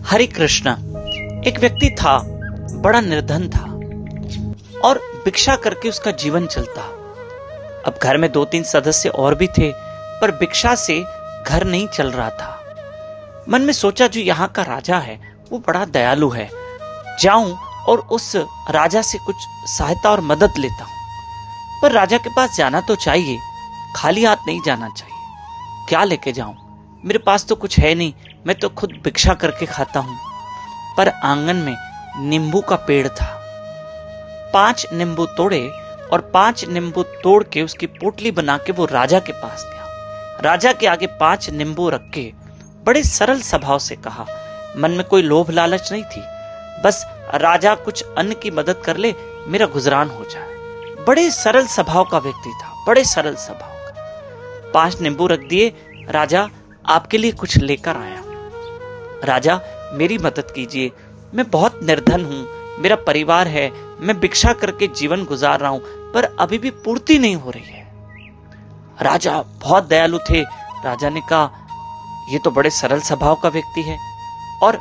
हरे कृष्णा। एक व्यक्ति था, बड़ा निर्धन था और भिक्षा करके उसका जीवन चलता। अब घर में 2-3 सदस्य और भी थे, पर भिक्षा से घर नहीं चल रहा था। मन में सोचा, जो यहाँ का राजा है वो बड़ा दयालु है, जाऊं और उस राजा से कुछ सहायता और मदद लेता हूं। पर राजा के पास जाना तो चाहिए, खाली हाथ नहीं जाना चाहिए। क्या लेके जाऊं? मेरे पास तो कुछ है नहीं, मैं तो खुद भिक्षा करके खाता हूं। पर आंगन में नींबू का पेड़ था। 5 नींबू तोड़े और 5 नींबू तोड़ के उसकी पोटली बना के वो राजा के पास गया। राजा के आगे 5 नींबू रख के बड़े सरल स्वभाव से कहा। मन में कोई लोभ लालच नहीं थी, बस राजा कुछ अन्न की मदद कर ले, मेरा गुजरान हो जाए। बड़े सरल स्वभाव का व्यक्ति था, बड़े सरल स्वभाव का। 5 नींबू रख दिए। राजा, आपके लिए कुछ लेकर आया। राजा, मेरी मदद कीजिए, मैं बहुत निर्धन हूं, मेरा परिवार है, मैं भिक्षा करके जीवन गुजार रहा हूं, पर अभी भी पूर्ति नहीं हो रही है। राजा बहुत दयालु थे। राजा ने कहा, ये तो बड़े सरल स्वभाव का व्यक्ति है और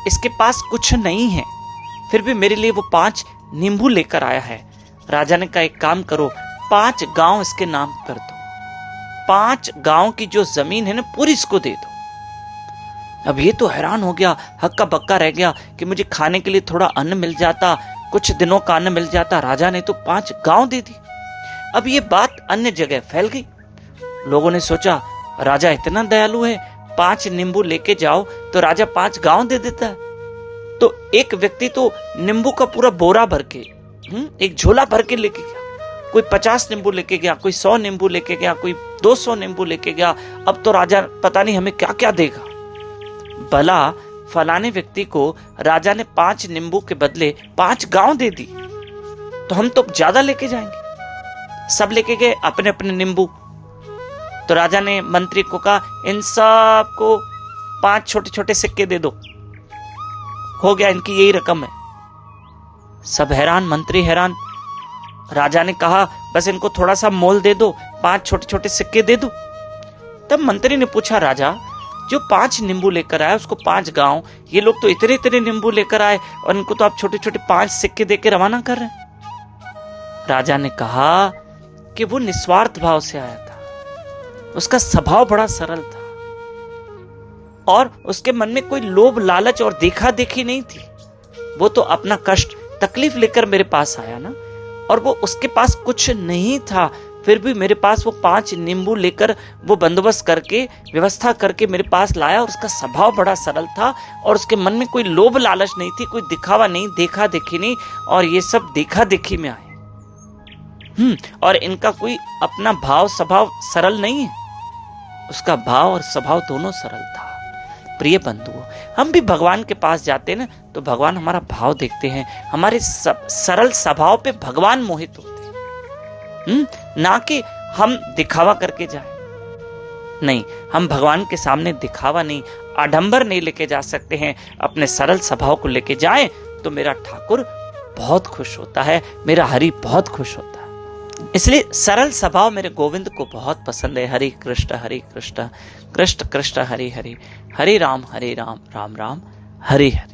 इसके पास कुछ नहीं है, फिर भी मेरे लिए वो 5 नींबू लेकर आया है। राजा ने कहा, एक काम करो, 5 गांव इसके नाम कर दो, 5 गांव की जो जमीन है ना, पूरी इसको दे दो। अब ये तो हैरान हो गया, हक्का बक्का रह गया कि मुझे खाने के लिए थोड़ा अन्न मिल जाता, कुछ दिनों का अन्न मिल जाता। राजा ने तो 5 गांव दे दी। अब ये बात अन्य जगह फैल गई। लोगों ने सोचा, राजा इतना दयालु है, 5 नींबू लेके जाओ तो राजा 5 गांव दे देता है। तो एक व्यक्ति तो नींबू का पूरा बोरा भर के, एक झोला भर के लेके गया। कोई 50 नींबू लेके गया, कोई 100 नींबू लेके गया, कोई 200 नींबू लेके गया। अब तो राजा पता नहीं हमें क्या क्या देगा। भला फलाने व्यक्ति को राजा ने 5 नींबू के बदले 5 गांव दे दी, तो हम तो ज्यादा लेके जाएंगे। सब लेके गए अपने अपने नींबू। तो राजा ने मंत्री को कहा, इन सब को 5 छोटे छोटे सिक्के दे दो, हो गया, इनकी यही रकम है। सब हैरान, मंत्री हैरान। राजा ने कहा, बस इनको थोड़ा सा मोल दे दो, 5 छोटे छोटे सिक्के दे दो। तब मंत्री ने पूछा, राजा, जो 5 नींबू लेकर आया उसको 5 गांव, ये लोग तो इतने इतने नींबू लेकर आए और इनको तो आप छोटे छोटे 5 सिक्के देके रवाना कर रहे हैं। राजा ने कहा कि वो निस्वार्थ भाव से आया था, उसका स्वभाव बड़ा सरल था और उसके मन में कोई लोभ लालच और देखा देखी नहीं थी। वो तो अपना कष्ट तकलीफ लेकर मेरे पास आया ना, और वो उसके पास कुछ नहीं था, फिर भी मेरे पास वो 5 नींबू लेकर वो बंदोबस्त करके व्यवस्था करके मेरे पास लाया। और उसका स्वभाव बड़ा सरल था और उसके मन में कोई लोभ लालच नहीं थी, कोई दिखावा नहीं, देखा देखी नहीं, और ये सब देखा देखी में आए। और इनका कोई अपना भाव स्वभाव सरल नहीं है, उसका भाव और स्वभाव दोनों सरल था। प्रिय बंधुओं, हम भी भगवान के पास जाते हैं ना, तो भगवान हमारा भाव देखते हैं, हमारे सरल स्वभाव पे भगवान मोहित होते हैं। ना कि हम दिखावा करके जाए। नहीं, हम भगवान के सामने दिखावा नहीं, आडंबर नहीं लेके जा सकते हैं। अपने सरल स्वभाव को लेके जाएं तो मेरा ठाकुर बहुत खुश होता है, मेरा हरि बहुत खुश होता है। इसलिए सरल स्वभाव मेरे गोविंद को बहुत पसंद है। हरे कृष्ण कृष्ण कृष्ण हरि हरि, हरे राम राम राम हरे हरे।